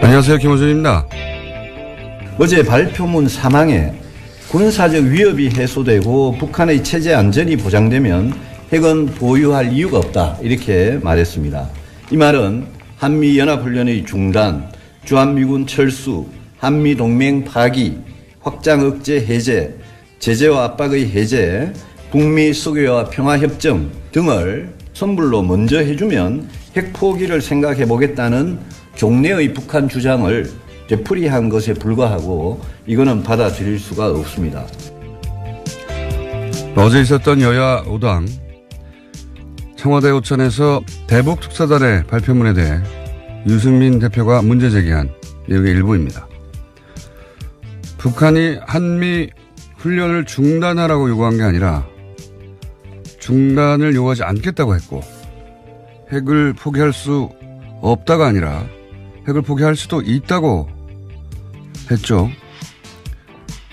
안녕하세요. 김호준입니다. 어제 발표문 사망에 군사적 위협이 해소되고 북한의 체제 안전이 보장되면 핵은 보유할 이유가 없다, 이렇게 말했습니다. 이 말은 한미연합훈련의 중단, 주한미군 철수, 한미동맹 파기, 확장 억제 해제, 제재와 압박의 해제, 북미 수교와 평화협정 등을 선불로 먼저 해주면 핵 포기를 생각해 보겠다는 종래의 북한 주장을 되풀이한 것에 불과하고 이거는 받아들일 수가 없습니다. 어제 있었던 여야 5당 청와대 오찬에서 대북 특사단의 발표문에 대해 유승민 대표가 문제 제기한 내용의 일부입니다. 북한이 한미 훈련을 중단하라고 요구한 게 아니라 중단을 요구하지 않겠다고 했고, 핵을 포기할 수 없다가 아니라 핵을 포기할 수도 있다고 했죠.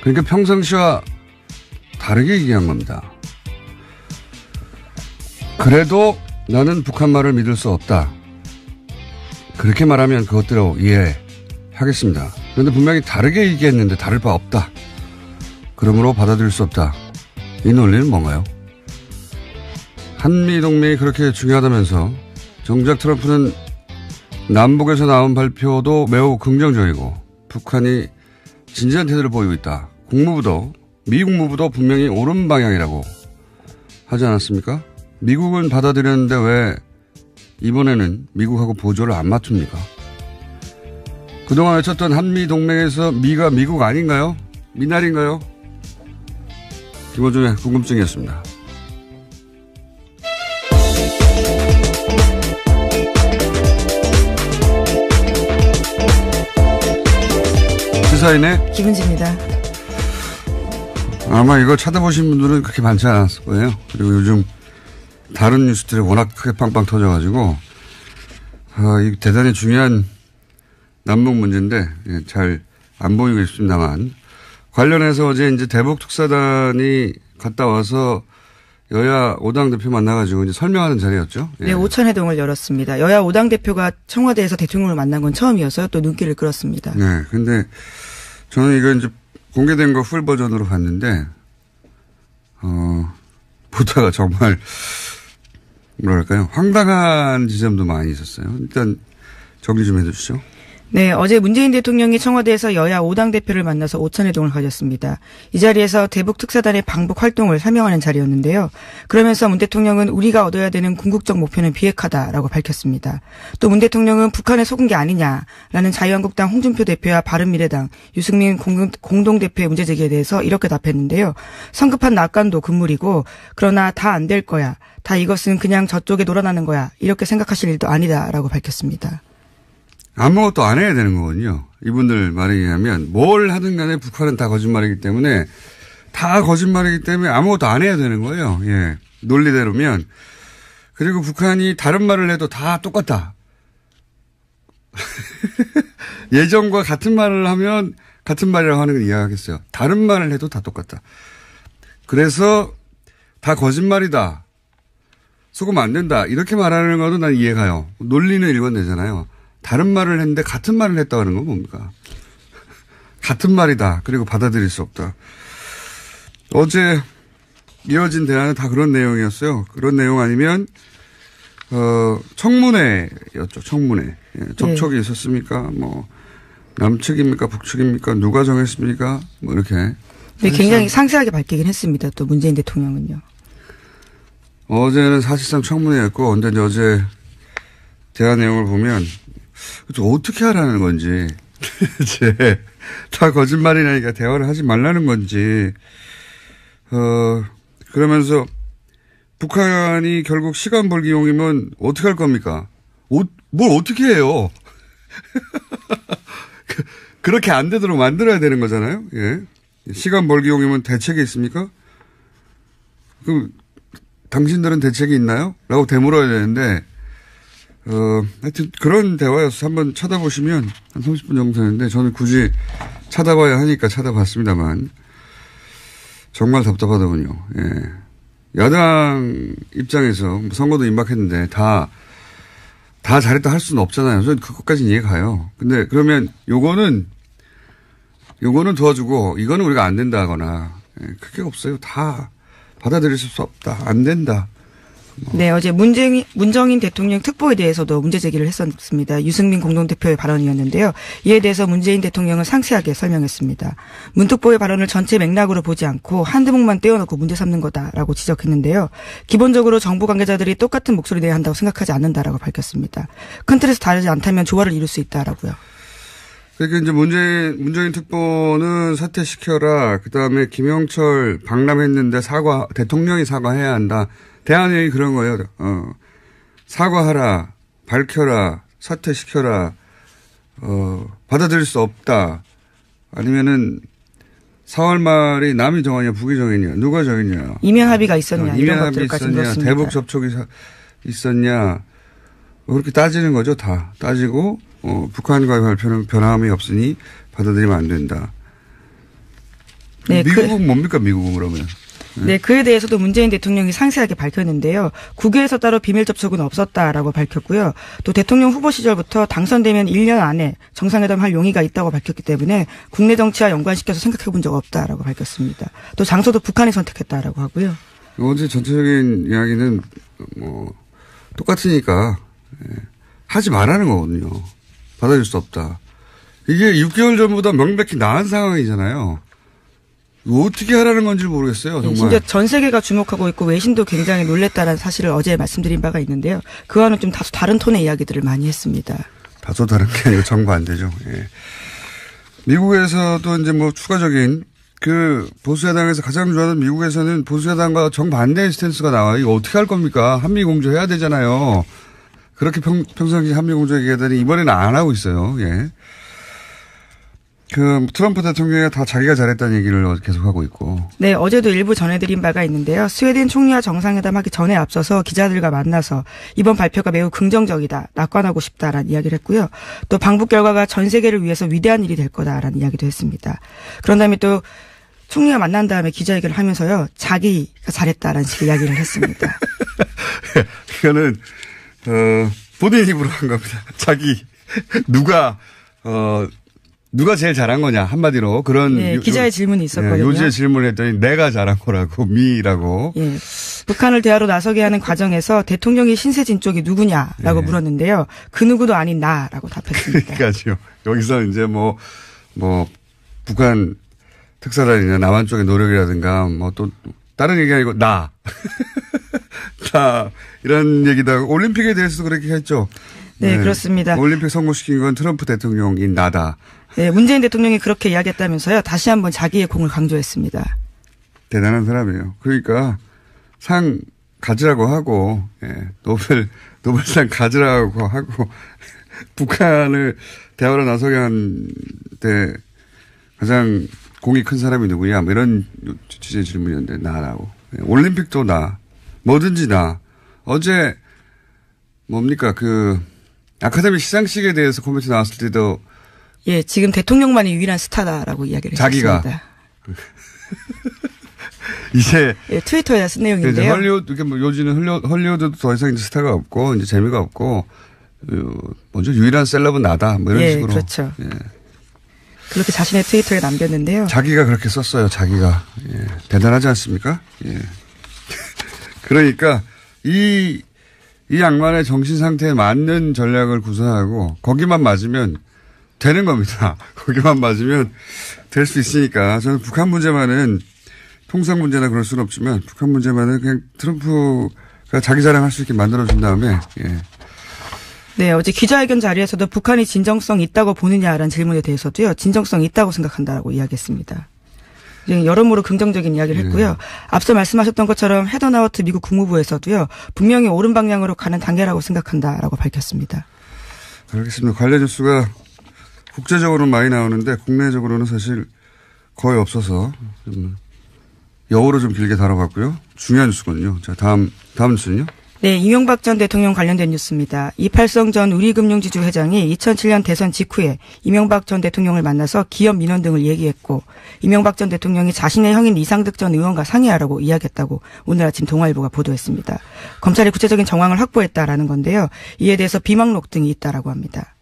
그러니까 평상시와 다르게 얘기한 겁니다. 그래도 나는 북한 말을 믿을 수 없다. 그렇게 말하면 그것대로 이해하겠습니다. 그런데 분명히 다르게 얘기했는데 다를 바 없다. 그러므로 받아들일 수 없다. 이 논리는 뭔가요? 한미동맹이 그렇게 중요하다면서 정작 트럼프는 남북에서 나온 발표도 매우 긍정적이고 북한이 진지한 태도를 보이고 있다. 국무부도, 미 국무부도 분명히 옳은 방향이라고 하지 않았습니까? 미국은 받아들였는데 왜 이번에는 미국하고 보조를 안 맞춥니까? 그동안 외쳤던 한미동맹에서 미가 미국 아닌가요? 미나리인가요? 김호준의 궁금증이었습니다. 시사인의 김은지입니다. 아마 이거 찾아보신 분들은 그렇게 많지 않았을 거예요. 그리고 요즘 다른 뉴스들이 워낙 크게 빵빵 터져가지고 이게 대단히 중요한 남북 문제인데 잘 안 보이고 있습니다만, 관련해서 어제 이제 대북 특사단이 갔다 와서 여야 5당 대표 만나가지고 이제 설명하는 자리였죠. 네, 오찬회동을 열었습니다. 여야 5당 대표가 청와대에서 대통령을 만난 건 처음이어서요. 또 눈길을 끌었습니다. 네, 근데 저는 이거 이제 공개된 거 풀 버전으로 봤는데, 보다가 정말 뭐랄까요, 황당한 지점도 많이 있었어요. 일단 정리 좀 해주시죠. 네, 어제 문재인 대통령이 청와대에서 여야 5당 대표를 만나서 오찬회동을 가졌습니다. 이 자리에서 대북 특사단의 방북 활동을 설명하는 자리였는데요. 그러면서 문 대통령은 우리가 얻어야 되는 궁극적 목표는 비핵화다라고 밝혔습니다. 또 문 대통령은 북한에 속은 게 아니냐라는 자유한국당 홍준표 대표와 바른미래당 유승민 공동대표의 문제 제기에 대해서 이렇게 답했는데요. 성급한 낙관도 금물이고, 그러나 다 안 될 거야. 다 이것은 그냥 저쪽에 놀아나는 거야. 이렇게 생각하실 일도 아니다라고 밝혔습니다. 아무것도 안 해야 되는 거군요. 이분들 말에 의하면 뭘 하든 간에 북한은 다 거짓말이기 때문에 아무것도 안 해야 되는 거예요. 예. 논리대로면. 그리고 북한이 다른 말을 해도 다 똑같다. 예전과 같은 말을 하면 같은 말이라고 하는 걸 이해하겠어요. 다른 말을 해도 다 똑같다. 그래서 다 거짓말이다. 속으면 안 된다. 이렇게 말하는 것도 난 이해가요. 논리는 일관되잖아요. 다른 말을 했는데 같은 말을 했다고 하는 건 뭡니까? 같은 말이다. 그리고 받아들일 수 없다. 어제 이어진 대화는 다 그런 내용이었어요. 그런 내용 아니면 청문회였죠. 청문회. 예, 접촉이 있었습니까? 뭐 남측입니까? 북측입니까? 누가 정했습니까? 뭐 이렇게. 네, 굉장히 상세하게 밝히긴 했습니다. 또 문재인 대통령은요. 어제는 사실상 청문회였고, 근데 어제 대화 내용을 보면 어떻게 하라는 건지, 다 거짓말이라니까 대화를 하지 말라는 건지, 그러면서 북한이 결국 시간 벌기용이면 어떻게 할 겁니까? 뭘 어떻게 해요? 그렇게 안 되도록 만들어야 되는 거잖아요. 예. 시간 벌기용이면 대책이 있습니까? 그럼 당신들은 대책이 있나요? 라고 되물어야 되는데, 하여튼 그런 대화여서 한번 쳐다보시면 한 30분 정도 되는데, 저는 굳이 찾아봐야 하니까 찾아봤습니다만 정말 답답하더군요. 예. 야당 입장에서 선거도 임박했는데 다 다 잘했다 할 수는 없잖아요. 저는 그것까지는 이해가 가요. 근데 그러면 요거는 도와주고 이거는 우리가 안 된다거나 그게 없어요. 다 받아들일 수 없다. 안 된다. 네, 어제 문정인 대통령 특보에 대해서도 문제 제기를 했었습니다. 유승민 공동대표의 발언이었는데요. 이에 대해서 문재인 대통령은 상세하게 설명했습니다. 문 특보의 발언을 전체 맥락으로 보지 않고 한두 목만 떼어놓고 문제 삼는 거다라고 지적했는데요. 기본적으로 정부 관계자들이 똑같은 목소리 내야 한다고 생각하지 않는다라고 밝혔습니다. 큰 틀에서 다르지 않다면 조화를 이룰 수 있다라고요. 그러니까 이제 문재인 특보는 사퇴시켜라. 그다음에 김영철 방남했는데 대통령이 사과해야 한다. 대한회의 그런 거예요. 사과하라, 밝혀라, 사퇴시켜라, 받아들일 수 없다. 아니면은 4월 말이 남이 정하냐, 북이 정했냐, 누가 정했냐. 이면 합의가 있었냐, 이면 합의 있었냐, 대북 접촉이 있었냐. 그렇게 따지는 거죠, 다. 따지고, 북한과의 발표는 변함이 없으니 받아들이면 안 된다. 네, 미국은 뭡니까, 미국은 그러면? 네, 그에 대해서도 문재인 대통령이 상세하게 밝혔는데요. 국외에서 따로 비밀 접촉은 없었다라고 밝혔고요. 또 대통령 후보 시절부터 당선되면 1년 안에 정상회담 할 용의가 있다고 밝혔기 때문에 국내 정치와 연관시켜서 생각해 본 적 없다라고 밝혔습니다. 또 장소도 북한이 선택했다라고 하고요. 어제 전체적인 이야기는 똑같으니까 하지 말라는 거거든요. 받아줄 수 없다. 이게 6개월 전보다 명백히 나은 상황이잖아요. 어떻게 하라는 건지 모르겠어요. 정말. 진짜 전 세계가 주목하고 있고 외신도 굉장히 놀랬다는 사실을 어제 말씀드린 바가 있는데요. 그와는 좀 다소 다른 톤의 이야기들을 많이 했습니다. 다소 다른 게 아니고 정부 안 되죠. 예. 미국에서도 이제 추가적인 보수야당에서 가장 좋아하는 미국에서는 보수야당과 정반대의 스탠스가 나와요. 이거 어떻게 할 겁니까? 한미공조 해야 되잖아요. 그렇게 평상시 한미공조 얘기하더니 이번에는 안 하고 있어요. 예. 트럼프 대통령이 다 자기가 잘했다는 얘기를 계속하고 있고. 네, 어제도 일부 전해드린 바가 있는데요. 스웨덴 총리와 정상회담 하기 전에 앞서서 기자들과 만나서 이번 발표가 매우 긍정적이다, 낙관하고 싶다라는 이야기를 했고요. 또 방북 결과가 전 세계를 위해서 위대한 일이 될 거다라는 이야기도 했습니다. 그런 다음에 또 총리와 만난 다음에 기자회견을 하면서요. 자기가 잘했다라는 식의 이야기를 했습니다. 이거는 본인 입으로 한 겁니다. 누가 제일 잘한 거냐 한마디로 그런 네, 기자의 질문이 있었거든요. 요지의 질문을 했더니 내가 잘한 거라고 미라고. 예, 북한을 대화로 나서게 하는 과정에서 대통령이 신세진 쪽이 누구냐라고 물었는데요. 그 누구도 아닌 나라고 답했습니다. 그러니까요. 여기서 이제 북한 특사단이나 남한 쪽의 노력이라든가 또 다른 얘기 아니고 나 이런 얘기도 하고 올림픽에 대해서도 그렇게 했죠. 네, 그렇습니다. 올림픽 성공시킨 건 트럼프 대통령인 나다. 네, 문재인 대통령이 그렇게 이야기했다면서요. 다시 한번 자기의 공을 강조했습니다. 대단한 사람이에요. 그러니까 상 가지라고 하고 노벨상 가지라고 하고 북한을 대화로 나서게 한 데 가장 공이 큰 사람이 누구냐 이런 취지의 질문이었는데 나라고. 올림픽도 나. 뭐든지 나. 어제 뭡니까 아카데미 시상식에 대해서 코멘트 나왔을 때도 예, 지금 대통령만이 유일한 스타다라고 이야기를 자기가. 했습니다. 이제 트위터에 쓴 내용인데요. 헐리우드 헐리우드도 더 이상 이제 스타가 없고 이제 재미가 없고 유일한 셀럽은 나다 이런 식으로. 그렇죠. 예. 그렇게 자신의 트위터에 남겼는데요. 자기가 그렇게 썼어요. 자기가. 예. 대단하지 않습니까? 예. 그러니까 이 양반의 정신 상태에 맞는 전략을 구사하고 거기만 맞으면 되는 겁니다. 거기만 맞으면 될 수 있으니까 저는 북한 문제만은 통상 문제나 그럴 수는 없지만 북한 문제만은 그냥 트럼프가 자기 자랑할 수 있게 만들어준 다음에 네, 어제 기자회견 자리에서도 북한이 진정성 있다고 보느냐라는 질문에 대해서도요. 진정성 있다고 생각한다라고 이야기했습니다. 여러모로 긍정적인 이야기를 했고요. 앞서 말씀하셨던 것처럼 헤더나우트 미국 국무부에서도요. 분명히 옳은 방향으로 가는 단계라고 생각한다라고 밝혔습니다. 알겠습니다. 관련 뉴스가 국제적으로는 많이 나오는데 국내적으로는 사실 거의 없어서 좀 여우로 좀 길게 다뤄봤고요. 중요한 뉴스거든요. 자, 다음 뉴스는요. 네, 이명박 전 대통령 관련된 뉴스입니다. 이팔성 전 우리금융지주 회장이 2007년 대선 직후에 이명박 전 대통령을 만나서 기업 민원 등을 얘기했고 이명박 전 대통령이 자신의 형인 이상득 전 의원과 상의하라고 이야기했다고 오늘 아침 동아일보가 보도했습니다. 검찰이 구체적인 정황을 확보했다라는 건데요. 이에 대해서 비망록 등이 있다라고 합니다.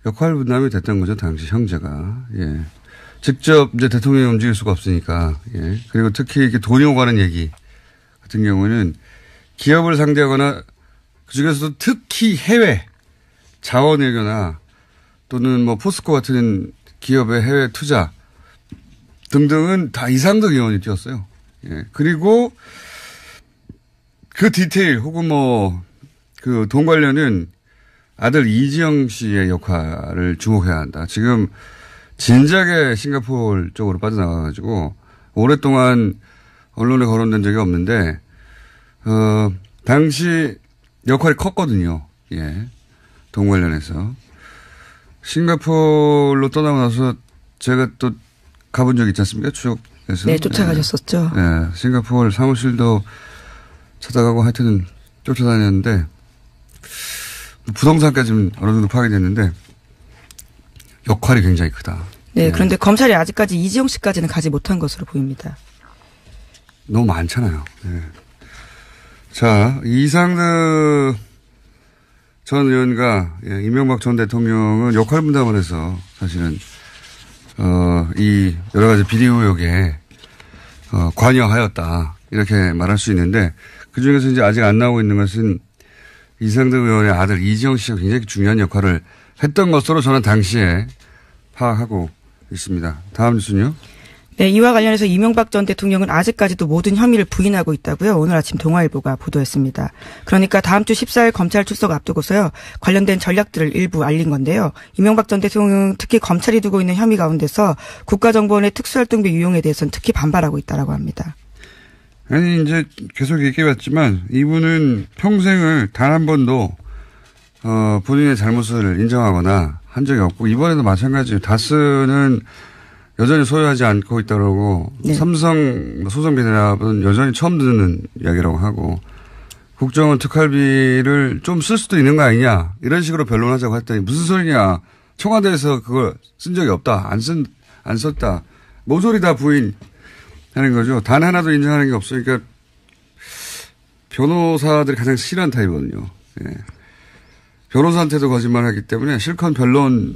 역할 분담이 됐던 거죠, 당시 형제가. 예. 직접 이제 대통령이 움직일 수가 없으니까. 예. 그리고 특히 이렇게 돈이 오가는 얘기 같은 경우는 기업을 상대하거나 그중에서도 특히 해외 자원외교나 또는 뭐 포스코 같은 기업의 해외 투자 등등은 다 이상득 의원이 뛰었어요. 예. 그리고 그 디테일 혹은 뭐 그 돈 관련은 아들 이지영 씨의 역할을 주목해야 한다. 지금 진작에 싱가포르 쪽으로 빠져나가가지고 오랫동안 언론에 거론된 적이 없는데 당시 역할이 컸거든요. 예. 돈 관련해서. 싱가포르로 떠나고 나서 제가 또 가본 적 있지 않습니까? 추적해서. 네, 쫓아가셨었죠. 네. 싱가포르 사무실도 찾아가고 하여튼 쫓아다녔는데 부동산까지는 어느 정도 파악이 됐는데 역할이 굉장히 크다. 네, 그런데 검찰이 아직까지 이지영 씨까지는 가지 못한 것으로 보입니다. 너무 많잖아요. 네. 자, 이상득 전 의원과 이명박 전 대통령은 역할 분담을 해서 사실은 이 여러 가지 비리 의혹에 관여하였다 이렇게 말할 수 있는데 그 중에서 이제 아직 안 나오고 있는 것은 이상득 의원의 아들 이지영 씨가 굉장히 중요한 역할을 했던 것으로 저는 당시에 파악하고 있습니다. 다음 뉴스는요. 네, 이와 관련해서 이명박 전 대통령은 아직까지도 모든 혐의를 부인하고 있다고요. 오늘 아침 동아일보가 보도했습니다. 그러니까 다음 주 14일 검찰 출석 앞두고서요. 관련된 전략들을 일부 알린 건데요. 이명박 전 대통령은 특히 검찰이 두고 있는 혐의 가운데서 국가정보원의 특수활동비 유용에 대해서는 특히 반발하고 있다라고 합니다. 아니 이제 계속 얘기해왔지만 이분은 평생을 단 한 번도 본인의 잘못을 인정하거나 한 적이 없고 이번에도 마찬가지예요. 다스는 여전히 소유하지 않고 있다고 네. 삼성 소송비대납은 여전히 처음 듣는 이야기라고 하고 국정원 특활비를 좀 쓸 수도 있는 거 아니냐 이런 식으로 변론하자고 했더니 무슨 소리냐 청와대에서 그걸 쓴 적이 없다 안 썼다 모조리 다 부인하는 거죠. 단 하나도 인정하는 게 없으니까 변호사들이 가장 싫어하는 타입이거든요. 예. 변호사한테도 거짓말하기 때문에 실컷 변론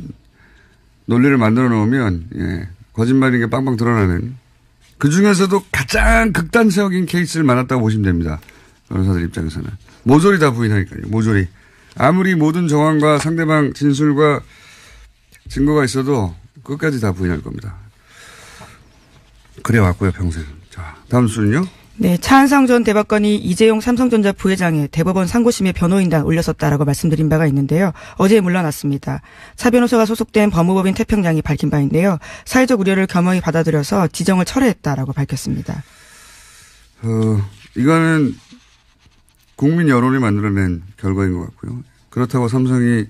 논리를 만들어 놓으면 예. 거짓말인 게 빵빵 드러나는 그중에서도 가장 극단적인 케이스를 많았다고 보시면 됩니다. 변호사들 입장에서는. 모조리 다 부인하니까요. 모조리. 아무리 모든 정황과 상대방 진술과 증거가 있어도 끝까지 다 부인할 겁니다. 그래 왔고요. 평생. 자, 다음 수는요. 네, 차한상 전 대법관이 이재용 삼성전자 부회장의 대법원 상고심에 변호인단 올렸었다라고 말씀드린 바가 있는데요. 어제 물러났습니다. 차 변호사가 소속된 법무법인 태평양이 밝힌 바인데요. 사회적 우려를 겸허히 받아들여서 지정을 철회했다라고 밝혔습니다. 이거는 국민 여론이 만들어낸 결과인 것 같고요. 그렇다고 삼성이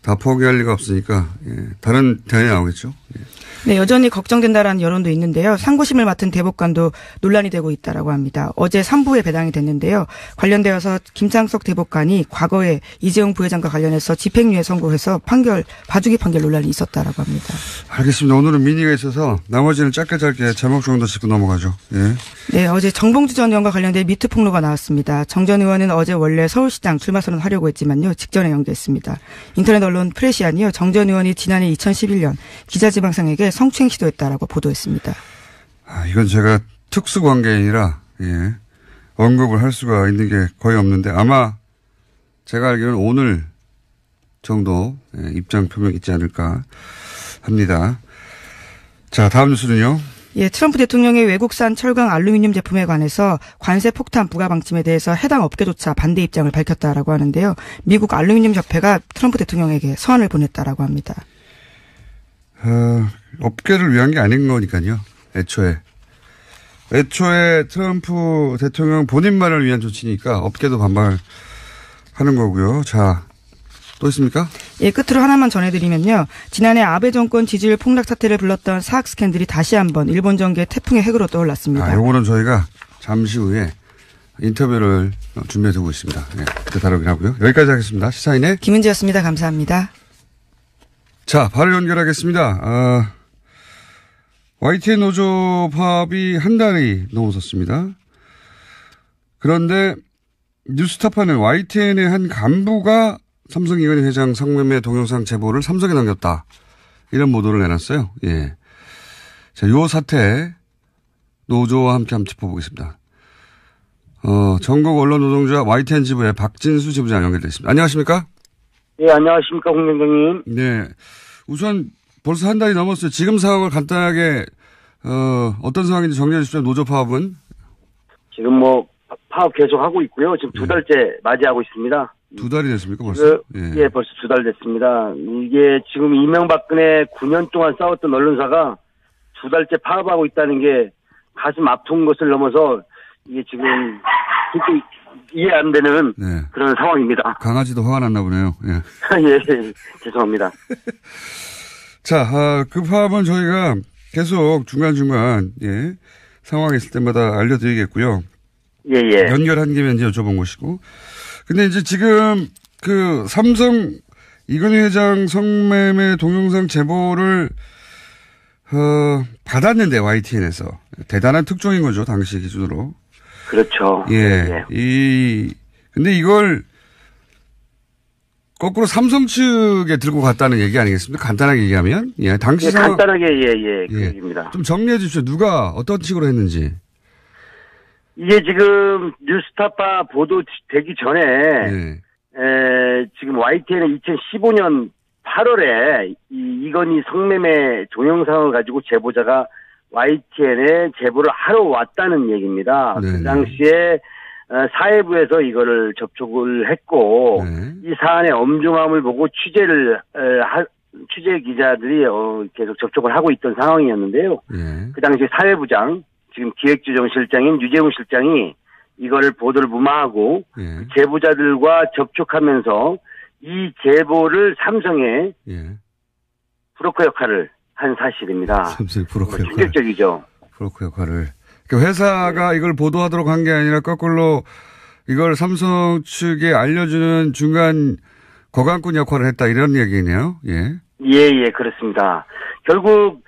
다 포기할 리가 없으니까 예, 다른 대안이 나오겠죠. 예. 네, 여전히 걱정된다라는 여론도 있는데요. 상고심을 맡은 대법관도 논란이 되고 있다라고 합니다. 어제 3부에 배당이 됐는데요. 관련되어서 김창석 대법관이 과거에 이재용 부회장과 관련해서 집행유예 선고해서 봐주기 판결 논란이 있었다라고 합니다. 알겠습니다. 오늘은 미니가 있어서 나머지는 짧게 제목 정도 짚고 넘어가죠. 예. 네, 어제 정봉주 전 의원과 관련된 미투 폭로가 나왔습니다. 정 전 의원은 어제 원래 서울시장 출마 선언하려고 했지만요. 직전에 연기했습니다. 인터넷 언론 프레시안이요. 정 전 의원이 지난해 2011년 기자지망상에게 성추행 시도했다라고 보도했습니다. 이건 제가 특수관계인이라 예, 언급을 할 수가 있는 게 거의 없는데 아마 제가 알기로는 오늘 정도 예, 입장 표명이 있지 않을까 합니다. 자, 다음 뉴스는요. 예, 트럼프 대통령의 외국산 철강 알루미늄 제품에 관해서 관세 폭탄 부과 방침에 대해서 해당 업계조차 반대 입장을 밝혔다라고 하는데요. 미국 알루미늄 협회가 트럼프 대통령에게 서한을 보냈다라고 합니다. 업계를 위한 게 아닌 거니까요. 애초에 트럼프 대통령 본인만을 위한 조치니까 업계도 반발하는 거고요. 자, 또 있습니까? 예, 끝으로 하나만 전해드리면요. 지난해 아베 정권 지지율 폭락 사태를 불렀던 사학 스캔들이 다시 한번 일본 정계 태풍의 핵으로 떠올랐습니다. 요거는 저희가 잠시 후에 인터뷰를 준비해 두고 있습니다. 네, 그때 다루긴 하고요. 여기까지 하겠습니다. 시사인의 김은지였습니다. 감사합니다. 자, 바로 연결하겠습니다. YTN 노조 파업이 한 달이 넘어섰습니다. 그런데 뉴스타파는 YTN의 한 간부가 삼성 이건희 회장 성매매 동영상 제보를 삼성에 넘겼다. 이런 보도를 내놨어요. 예. 자, 요 사태 노조와 함께 한번 짚어보겠습니다. 전국 언론 노동조합 YTN 지부의 박진수 지부장 연결되어 있습니다. 안녕하십니까? 예, 안녕하십니까, 홍영경님. 네. 우선 벌써 한 달이 넘었어요. 지금 상황을 간단하게, 어떤 상황인지 정리해 주시죠. 노조 파업은? 지금 파업 계속하고 있고요. 지금 2달째 맞이하고 있습니다. 2달이 됐습니까, 벌써? 예, 벌써 2달 됐습니다. 이게 지금 이명박근혜 9년 동안 싸웠던 언론사가 2달째 파업하고 있다는 게 가슴 아픈 것을 넘어서 이게 지금 이해 안 되는 네. 그런 상황입니다. 강아지도 화가 났나 보네요. 예. 예, 죄송합니다. 자, 그 파업은 저희가 계속 중간중간, 예, 상황이 있을 때마다 알려드리겠고요. 예. 연결한 김에 이제 여쭤본 것이고. 근데 이제 지금 그 삼성 이건희 회장 성매매 동영상 제보를, 받았는데, YTN에서. 대단한 특종인 거죠, 당시 기준으로. 그렇죠. 예. 근데 이걸 거꾸로 삼성 측에 들고 갔다는 얘기 아니겠습니까? 간단하게 얘기하면. 예, 당시 예, 상황. 간단하게, 그 얘기입니다. 좀 정리해 주십시오. 누가 어떤 식으로 했는지. 이게 지금 뉴스타파 보도되기 전에, 지금 YTN은 2015년 8월에 이건희 성매매 동영상을 가지고 제보자가 YTN에 제보를 하러 왔다는 얘기입니다. 네네. 그 당시에 사회부에서 이거를 접촉을 했고 이 사안의 엄중함을 보고 취재 기자들이 계속 접촉을 하고 있던 상황이었는데요. 그 당시 사회부장 지금 기획조정실장인 유재훈 실장이 이거를 보도를 무마하고 그 제보자들과 접촉하면서 이 제보를 삼성에 브로커 역할을 한 사실입니다. 삼성 브로커 역할. 충격적이죠. 브로커 역할을. 그러니까 회사가 이걸 보도하도록 한 게 아니라 거꾸로 이걸 삼성 측에 알려주는 중간 거간꾼 역할을 했다 이런 얘기네요. 예, 그렇습니다. 결국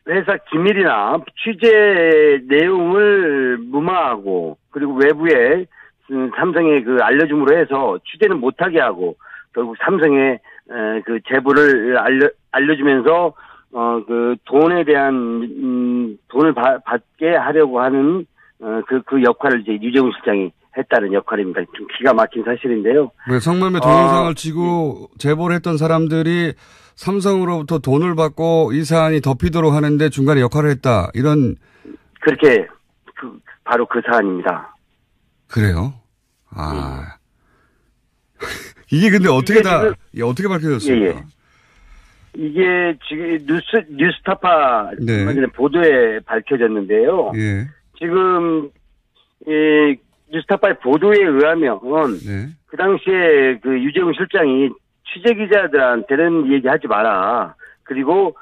회사 기밀이나 취재 내용을 무마하고 그리고 외부에 삼성에 그 알려줌으로 해서 취재는 못하게 하고 결국 삼성에 그 제보를 알려주면서 그 돈에 대한 돈을 받게 하려고 하는 그 역할을 이제 유재훈 실장이 했다는 역할입니다. 좀 기가 막힌 사실인데요. 성매매 동영상을 치고 제보를 했던 사람들이 삼성으로부터 돈을 받고 이 사안이 덮이도록 하는데 중간에 역할을 했다. 이런. 그렇게 바로 그 사안입니다. 그래요? 이게 근데 어떻게 어떻게 밝혀졌습니까? 이게 지금 뉴스타파 보도에 밝혀졌는데요. 지금 뉴스타파의 보도에 의하면 그 당시에 그 유재훈 실장이 취재 기자들한테는 얘기하지 마라. 그리고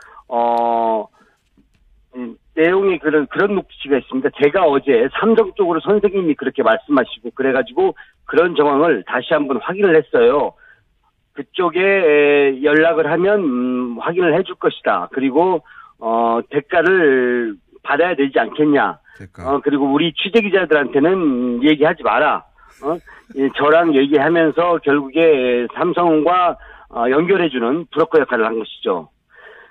내용이 그런 녹취가 있습니다. 제가 어제 삼성 쪽으로 선생님이 그렇게 말씀하시고 그래가지고 그런 정황을 다시 한번 확인을 했어요. 그쪽에 연락을 하면 확인을 해줄 것이다. 그리고 대가를 받아야 되지 않겠냐. 그리고 우리 취재 기자들한테는 얘기하지 마라. 저랑 얘기하면서 결국에 삼성과 연결해주는 브로커 역할을 한 것이죠.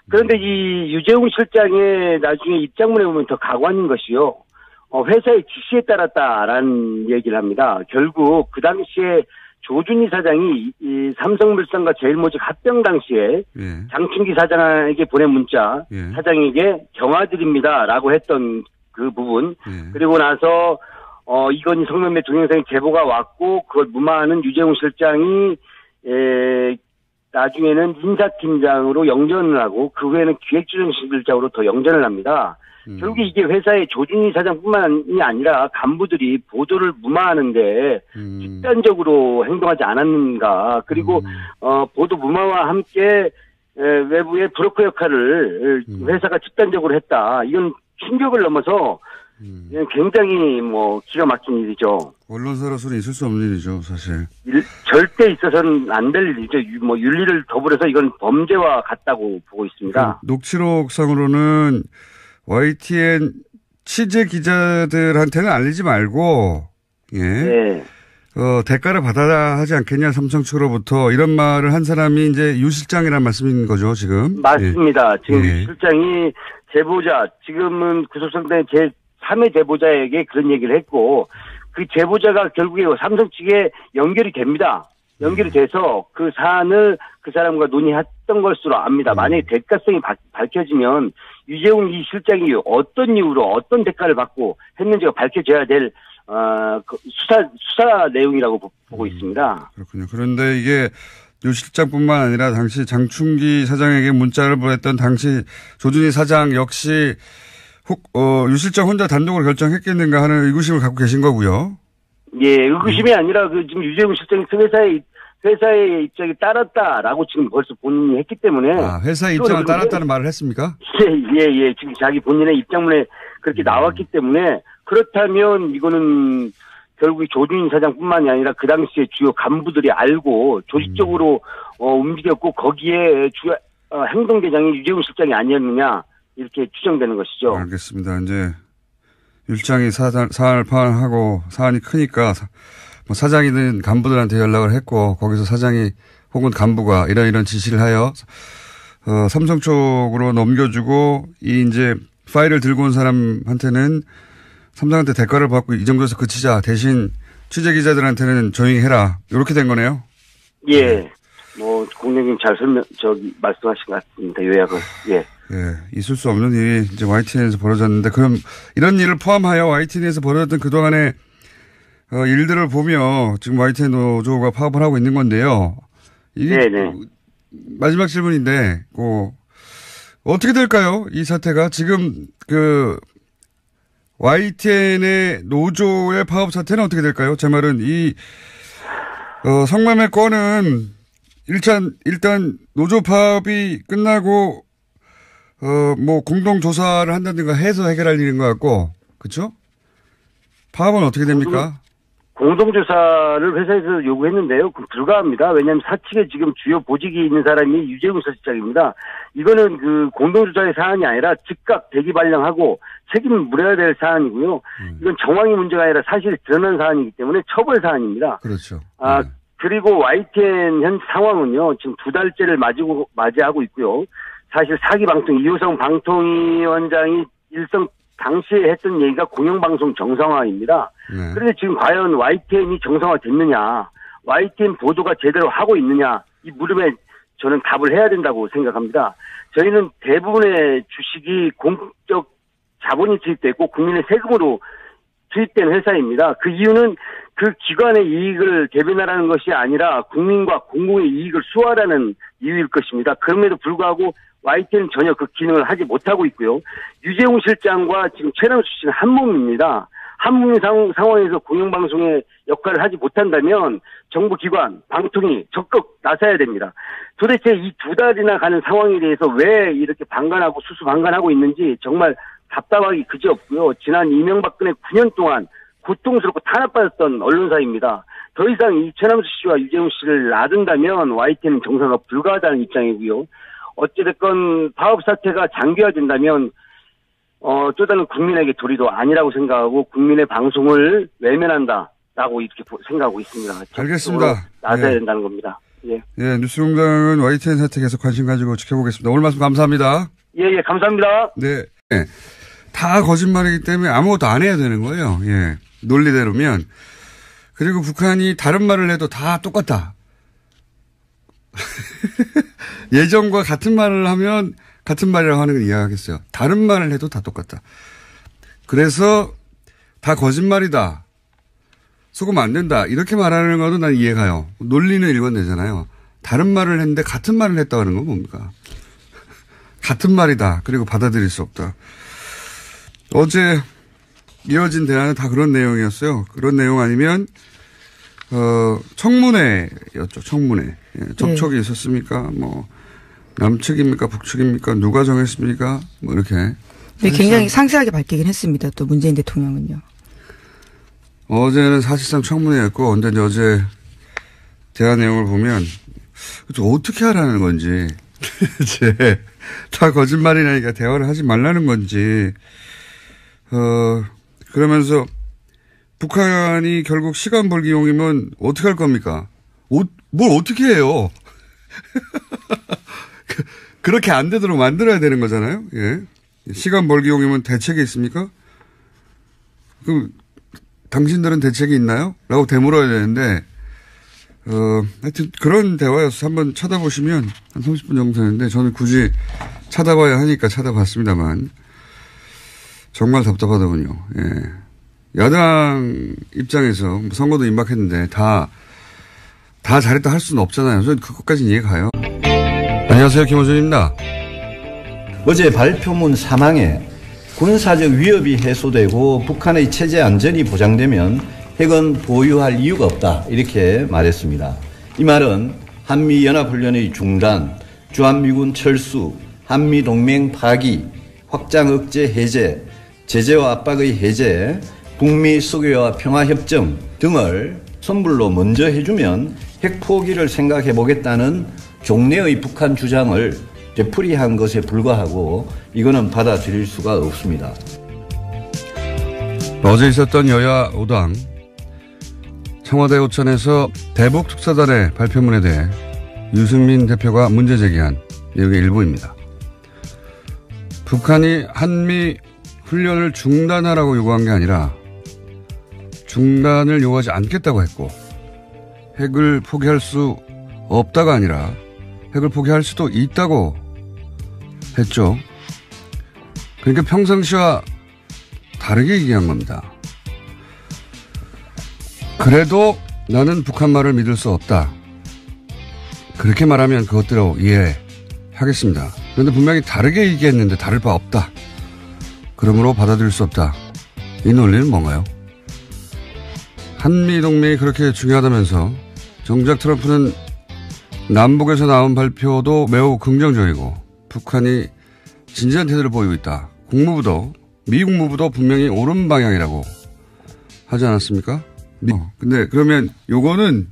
그런데 이 유재훈 실장의 나중에 입장문에 보면 더 가관인 것이요. 회사의 지시에 따랐다라는 얘기를 합니다. 결국 그 당시에 조준희 사장이 이 삼성물산과 제일모직 합병 당시에 장충기 사장에게 보낸 문자, 사장에게 경화드립니다라고 했던 그 부분, 그리고 나서 이건희 성매매 동영상의 제보가 왔고 그걸 무마하는 유재훈 실장이 나중에는 인사팀장으로 영전을 하고 그 후에는 기획조정실장으로 더 영전을 합니다. 결국에 이게 회사의 조준희 사장뿐만이 아니라 간부들이 보도를 무마하는데 집단적으로 행동하지 않았는가. 그리고 보도 무마와 함께 외부의 브로커 역할을 회사가 집단적으로 했다. 이건 충격을 넘어서 이건 굉장히 기가 막힌 일이죠. 언론사로서는 있을 수 없는 일이죠, 사실. 절대 있어서는 안 될 일이죠. 윤리를 더불어서 이건 범죄와 같다고 보고 있습니다. 녹취록상으로는 YTN 취재 기자들한테는 알리지 말고, 예. 네. 대가를 받아야 하지 않겠냐, 삼성 측으로부터 이런 말을 한 사람이 이제 유 실장이라는 말씀인 거죠, 지금. 맞습니다. 예. 지금 유 실장이 제보자, 지금은 구속상태 제3의 제보자에게 그런 얘기를 했고, 그 제보자가 결국에 삼성 측에 연결이 됩니다. 연결이 돼서 그 사안을 그 사람과 논의했던 것으로 압니다. 만약에 대가성이 밝혀지면 유재웅 이 실장이 어떤 이유로 어떤 대가를 받고 했는지가 밝혀져야 될 수사 내용이라고 보고 있습니다. 그렇군요. 그런데 이게 유 실장뿐만 아니라 당시 장충기 사장에게 문자를 보냈던 당시 조준희 사장 역시 유 실장 혼자 단독으로 결정했겠는가 하는 의구심을 갖고 계신 거고요. 예, 의구심이 아니라 지금 유재웅 실장이 회사의 입장에 따랐다라고 지금 벌써 본인이 했기 때문에. 회사의 입장을 따랐다는 말을 했습니까? 예. 지금 자기 본인의 입장문에 그렇게 나왔기 때문에 그렇다면 이거는 결국 조준희 사장뿐만이 아니라 그 당시에 주요 간부들이 알고 조직적으로 움직였고 거기에 주요 행동대장이 유재웅 실장이 아니었느냐 이렇게 추정되는 것이죠. 알겠습니다. 이제 유 실장이 사안을 파악하고 사안이 크니까 사장이든 간부들한테 연락을 했고 거기서 사장이 혹은 간부가 이런 지시를 하여 삼성 쪽으로 넘겨주고 이 이제 파일을 들고 온 사람한테는 삼성한테 대가를 받고 이 정도에서 그치자 대신 취재 기자들한테는 조용히 해라 이렇게 된 거네요. 예, 공장님 잘 말씀하신 것 같습니다. 요약을. 예. 예, 있을 수 없는 일이 이제 YTN에서 벌어졌는데 그럼 이런 일을 포함하여 YTN에서 벌어졌던 그동안의 일들을 보며 지금 YTN 노조가 파업을 하고 있는 건데요. 이게 네네. 마지막 질문인데, 어떻게 될까요? 이 사태가 지금 YTN의 노조의 파업 사태는 어떻게 될까요? 제 말은 성매매 건은 일단 노조 파업이 끝나고 공동 조사를 한다든가 해서 해결할 일인 것 같고, 그렇죠? 파업은 어떻게 됩니까? 공동조사를 회사에서 요구했는데요. 불가합니다. 왜냐하면 사측에 지금 주요 보직이 있는 사람이 유재웅 실장입니다. 이거는 공동조사의 사안이 아니라 즉각 대기 발령하고 책임을 물어야 될 사안이고요. 이건 정황이 문제가 아니라 사실이 드러난 사안이기 때문에 처벌 사안입니다. 그렇죠. 그리고 YTN 현 상황은요. 지금 2달째를 맞이하고 있고요. 사실 사기 방통 이호성 방통위원장이 일성 당시에 했던 얘기가 공영방송 정상화입니다. 네. 그런데 지금 과연 YTN이 정상화됐느냐, YTN 보도가 제대로 하고 있느냐, 이 물음에 저는 답을 해야 된다고 생각합니다. 저희는 대부분의 주식이 공적 자본이 투입됐고 국민의 세금으로 투입된 회사입니다. 그 이유는 그 기관의 이익을 대변하라는 것이 아니라 국민과 공공의 이익을 수호하라는 이유일 것입니다. 그럼에도 불구하고 YTN은 전혀 그 기능을 하지 못하고 있고요. 유재웅 실장과 지금 최남수 씨는 한 몸입니다. 한 몸의 상황에서 공영방송의 역할을 하지 못한다면 정부기관, 방통위 적극 나서야 됩니다. 도대체 이 2달이나 가는 상황에 대해서 왜 이렇게 방관하고 수수방관하고 있는지 정말 답답하기 그지없고요. 지난 이명박근혜 9년 동안 고통스럽고 탄압받았던 언론사입니다. 더 이상 이 최남수 씨와 유재웅 씨를 놔둔다면 YTN은 정상화 불가하다는 입장이고요. 어찌됐건 파업 사태가 장기화된다면 또 다른 국민에게 도리도 아니라고 생각하고 국민의 방송을 외면한다라고 이렇게 생각하고 있습니다. 알겠습니다. 나서야 된다는 겁니다. 예. 예, 뉴스공장은 YTN 사태 계속 관심 가지고 지켜보겠습니다. 오늘 말씀 감사합니다. 예, 감사합니다. 네. 네. 다 거짓말이기 때문에 아무것도 안 해야 되는 거예요. 예. 논리대로면. 그리고 북한이 다른 말을 해도 다 똑같다. 예전과 같은 말을 하면 같은 말이라고 하는 건 이해하겠어요. 다른 말을 해도 다 똑같다. 그래서 다 거짓말이다. 속으면 안 된다. 이렇게 말하는 것도 난 이해가요. 논리는 일관되잖아요. 다른 말을 했는데 같은 말을 했다고 하는 건 뭡니까? 같은 말이다. 그리고 받아들일 수 없다. 어제 이어진 대화는 다 그런 내용이었어요. 그런 내용 아니면 청문회였죠. 청문회. 예, 접촉이 있었습니까? 남측입니까? 북측입니까? 누가 정했습니까? 이렇게. 네, 굉장히 상세하게 밝히긴 했습니다. 또 문재인 대통령은요. 어제는 사실상 청문회였고, 근데 어제 대화 내용을 보면 어떻게 하라는 건지, 다 거짓말이라니까 대화를 하지 말라는 건지, 그러면서 북한이 결국 시간 벌기용이면 어떻게 할 겁니까? 뭘 어떻게 해요? 그렇게 안 되도록 만들어야 되는 거잖아요. 예. 시간 벌기용이면 대책이 있습니까? 그럼 당신들은 대책이 있나요? 라고 되물어야 되는데, 하여튼 그런 대화여서 한번 쳐다보시면 한 30분 정도 되는데 저는 굳이 찾아봐야 하니까 찾아봤습니다만 정말 답답하더군요. 예. 야당 입장에서 선거도 임박했는데 다 잘했다 할 수는 없잖아요. 저는 그것까지는 이해가 가요. 안녕하세요. 김호준입니다. 어제 발표문 사망에 군사적 위협이 해소되고 북한의 체제 안전이 보장되면 핵은 보유할 이유가 없다 이렇게 말했습니다. 이 말은 한미연합훈련의 중단, 주한미군 철수, 한미동맹 파기, 확장 억제 해제, 제재와 압박의 해제, 북미 수교와 평화협정 등을 선불로 먼저 해주면 핵 포기를 생각해 보겠다는 종래의 북한 주장을 되풀이한 것에 불과하고 이거는 받아들일 수가 없습니다. 어제 있었던 여야 5당 청와대 오찬에서 대북 특사단의 발표문에 대해 유승민 대표가 문제 제기한 내용의 일부입니다. 북한이 한미 훈련을 중단하라고 요구한 게 아니라 중단을 요구하지 않겠다고 했고 핵을 포기할 수 없다가 아니라 핵을 포기할 수도 있다고 했죠. 그러니까 평상시와 다르게 얘기한 겁니다. 그래도 나는 북한 말을 믿을 수 없다. 그렇게 말하면 그것대로 이해하겠습니다. 그런데 분명히 다르게 얘기했는데 다를 바 없다. 그러므로 받아들일 수 없다. 이 논리는 뭔가요? 한미동맹이 그렇게 중요하다면서 정작 트럼프는 남북에서 나온 발표도 매우 긍정적이고 북한이 진지한 태도를 보이고 있다. 국무부도 미 국무부도 분명히 옳은 방향이라고 하지 않았습니까? 근데 그러면 요거는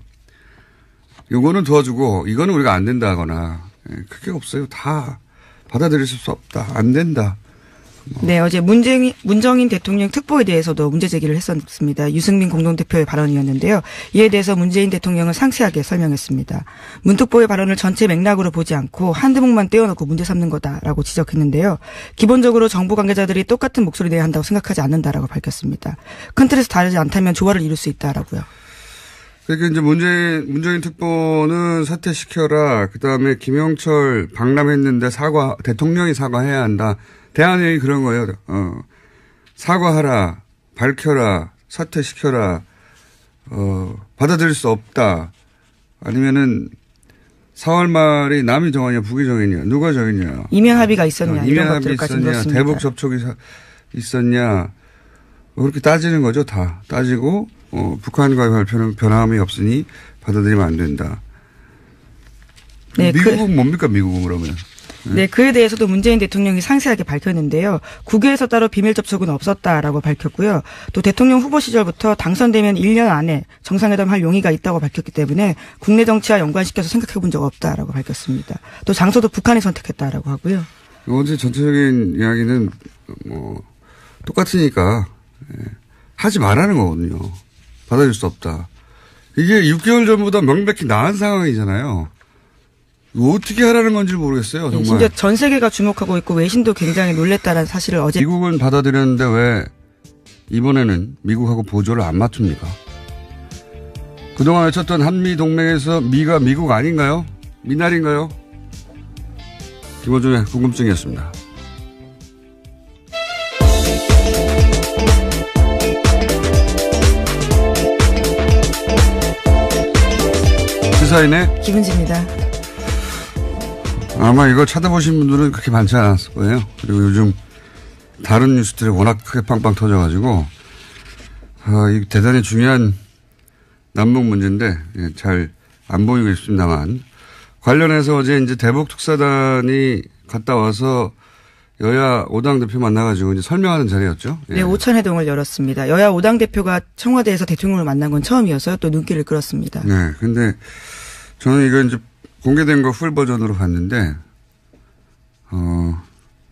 도와주고 이거는 우리가 안 된다 하거나 그게 없어요. 다 받아들일 수 없다. 안 된다. 네, 어제 문정인 대통령 특보에 대해서도 문제 제기를 했었습니다. 유승민 공동대표의 발언이었는데요. 이에 대해서 문재인 대통령은 상세하게 설명했습니다. 문 특보의 발언을 전체 맥락으로 보지 않고 한두 목만 떼어놓고 문제 삼는 거다라고 지적했는데요. 기본적으로 정부 관계자들이 똑같은 목소리 내야 한다고 생각하지 않는다라고 밝혔습니다. 큰 틀에서 다르지 않다면 조화를 이룰 수 있다라고요. 그러니까 이제 문재인 특보는 사퇴시켜라. 그다음에 김영철 방남했는데 대통령이 사과해야 한다. 대한회의 그런 거예요. 사과하라, 밝혀라, 사퇴시켜라, 받아들일 수 없다. 아니면은 4월 말이 남이 정하냐, 북이 정했냐, 누가 정했냐. 이면 합의가 있었냐, 이면 합의 있었냐, 대북 접촉이 있었냐. 그렇게 따지는 거죠, 다. 따지고, 북한과의 발표는 변함이 없으니 받아들이면 안 된다. 네, 미국은 뭡니까, 미국은 그러면? 네, 그에 대해서도 문재인 대통령이 상세하게 밝혔는데요. 국외에서 따로 비밀 접촉은 없었다라고 밝혔고요. 또 대통령 후보 시절부터 당선되면 1년 안에 정상회담 할 용의가 있다고 밝혔기 때문에 국내 정치와 연관시켜서 생각해 본 적 없다라고 밝혔습니다. 또 장소도 북한이 선택했다라고 하고요. 어제 전체적인 이야기는 똑같으니까 하지 말라는 거거든요. 받아줄 수 없다. 이게 6개월 전보다 명백히 나은 상황이잖아요. 어떻게 하라는 건지 모르겠어요. 정말. 진짜 전 세계가 주목하고 있고 외신도 굉장히 놀랬다는 사실을 어제. 미국은 받아들였는데 왜 이번에는 미국하고 보조를 안 맞춥니까? 그동안 외쳤던 한미동맹에서 미가 미국 아닌가요? 미나리인가요? 김호준의 궁금증이었습니다. 시사인의 김은지입니다. 아마 이걸 찾아보신 분들은 그렇게 많지 않았을 거예요. 그리고 요즘 다른 뉴스들이 워낙 크게 빵빵 터져가지고 이 대단히 중요한 남북 문제인데 잘 안 보이고 있습니다만 관련해서 어제 이제 대북 특사단이 갔다 와서 여야 5당 대표 만나가지고 이제 설명하는 자리였죠. 네, 오찬회동을 열었습니다. 여야 5당 대표가 청와대에서 대통령을 만난 건 처음이어서요. 또 눈길을 끌었습니다. 네, 근데 저는 이거 이제 공개된 거 풀 버전으로 봤는데,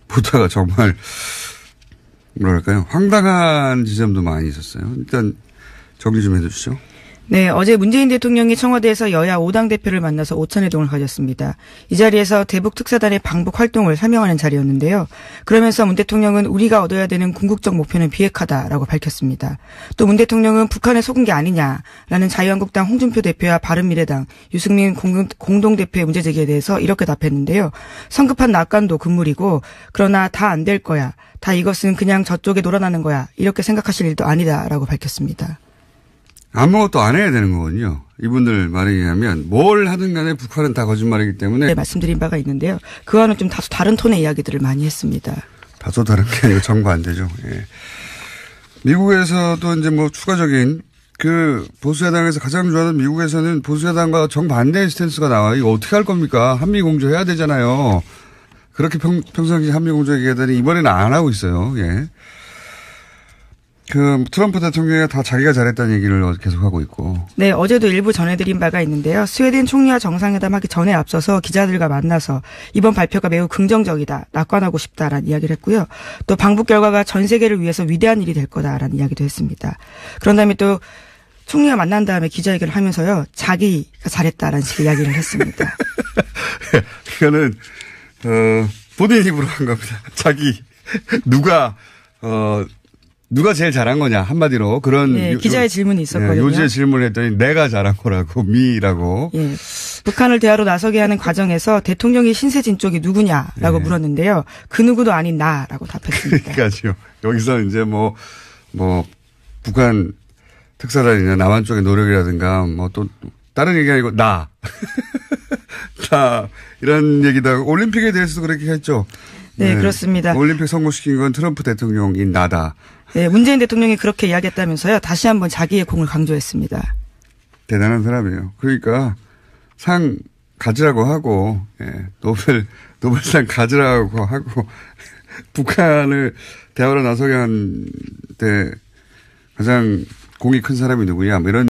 보다가 정말, 뭐랄까요, 황당한 지점도 많이 있었어요. 일단 정리 좀 해주시죠. 네, 어제 문재인 대통령이 청와대에서 여야 5당 대표를 만나서 오찬회동을 가졌습니다. 이 자리에서 대북 특사단의 방북 활동을 설명하는 자리였는데요. 그러면서 문 대통령은 우리가 얻어야 되는 궁극적 목표는 비핵화다라고 밝혔습니다. 또 문 대통령은 북한에 속은 게 아니냐라는 자유한국당 홍준표 대표와 바른미래당 유승민 공동대표의 문제제기에 대해서 이렇게 답했는데요. 성급한 낙관도 금물이고 그러나 다 안 될 거야. 다 이것은 그냥 저쪽에 놀아나는 거야. 이렇게 생각하실 일도 아니다라고 밝혔습니다. 아무것도 안 해야 되는 거군요. 이분들 말에 의하면 뭘 하든 간에 북한은 다 거짓말이기 때문에. 네, 말씀드린 바가 있는데요. 그와는 좀 다소 다른 톤의 이야기들을 많이 했습니다. 다소 다른 게 아니고 정반대죠. 예. 미국에서도 이제 뭐 추가적인 그 보수야당에서 가장 좋아하는 미국에서는 보수야당과 정반대의 스탠스가 나와요. 이거 어떻게 할 겁니까? 한미공조 해야 되잖아요. 그렇게 평상시 한미공조 얘기하더니 이번에는 안 하고 있어요. 예. 그 트럼프 대통령이 다 자기가 잘했다는 얘기를 계속하고 있고. 네, 어제도 일부 전해드린 바가 있는데요. 스웨덴 총리와 정상회담 하기 전에 앞서서 기자들과 만나서 이번 발표가 매우 긍정적이다, 낙관하고 싶다라는 이야기를 했고요. 또 방북 결과가 전 세계를 위해서 위대한 일이 될 거다라는 이야기도 했습니다. 그런 다음에 또 총리와 만난 다음에 기자회견을 하면서요, 자기가 잘했다라는 식의 이야기를 했습니다. 그거는 본인 입으로 한 겁니다. 누가 제일 잘한 거냐 한마디로 그런. 네, 기자의 질문이 있었거든요. 요지의 질문을 했더니 내가 잘한 거라고 미라고. 예. 북한을 대화로 나서게 하는 과정에서 대통령이 신세진 쪽이 누구냐라고 물었는데요. 그 누구도 아닌 나라고 답했습니다. 그러니까요. 여기서 이제 뭐 북한 특사단이나 남한 쪽의 노력이라든가 뭐 또 다른 얘기 아니고 나 이런 얘기도 하고 올림픽에 대해서도 그렇게 했죠. 네, 그렇습니다. 올림픽 성공시킨 건 트럼프 대통령인 나다. 네, 문재인 대통령이 그렇게 이야기했다면서요. 다시 한번 자기의 공을 강조했습니다. 대단한 사람이에요. 그러니까 상 가지라고 하고, 노벨상 가지라고 하고, 북한을 대화로 나서게 한 데 가장 공이 큰 사람이 누구냐, 뭐 이런